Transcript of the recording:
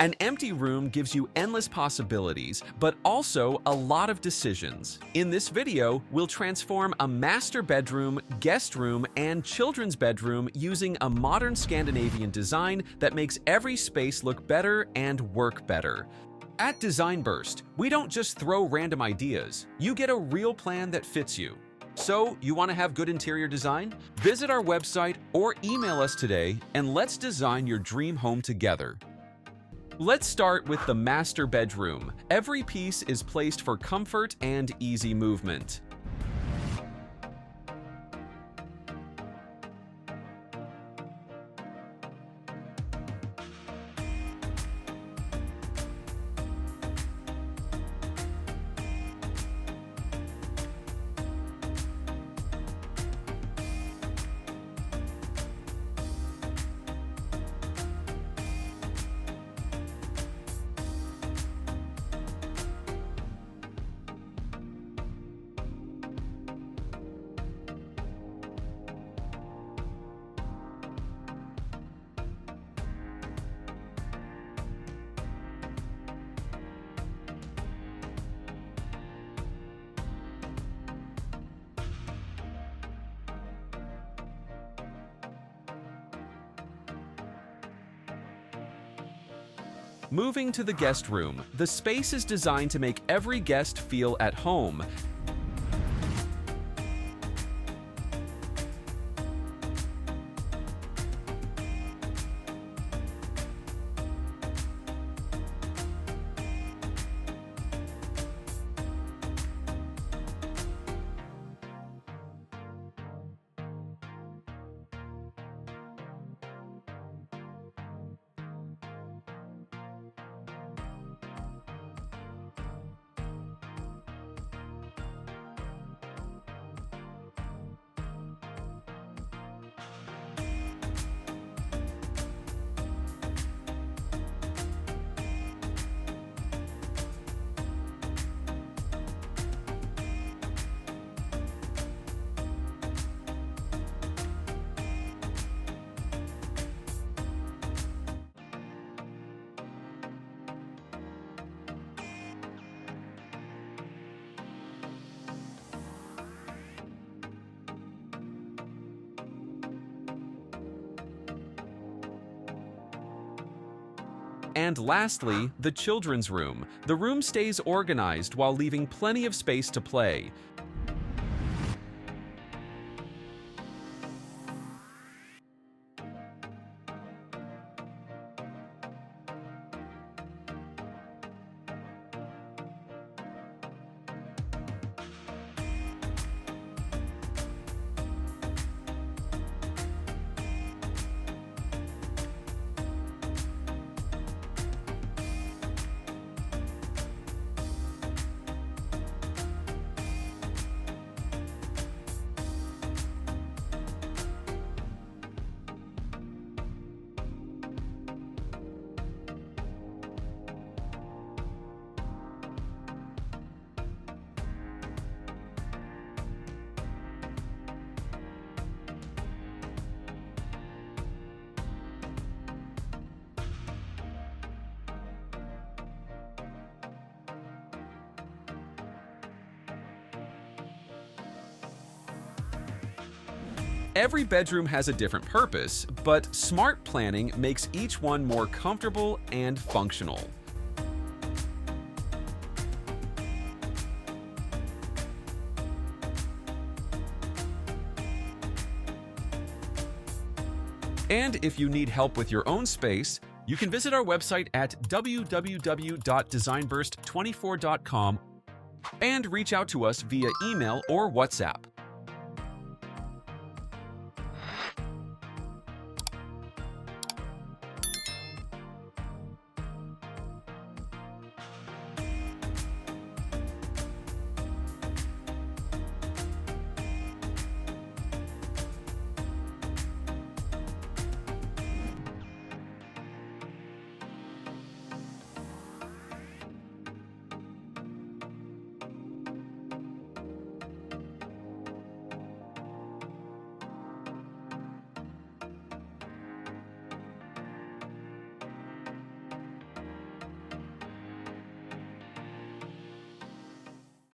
An empty room gives you endless possibilities, but also a lot of decisions. In this video, we'll transform a master bedroom, guest room, and children's bedroom using a modern Scandinavian design that makes every space look better and work better. At Design Burst, we don't just throw random ideas. You get a real plan that fits you. So, you want to have good interior design? Visit our website or email us today and let's design your dream home together. Let's start with the master bedroom. Every piece is placed for comfort and easy movement. Moving to the guest room, the space is designed to make every guest feel at home. And lastly, the children's room. The room stays organized while leaving plenty of space to play. Every bedroom has a different purpose, but smart planning makes each one more comfortable and functional. And if you need help with your own space, you can visit our website at www.designburst24.com and reach out to us via email or WhatsApp.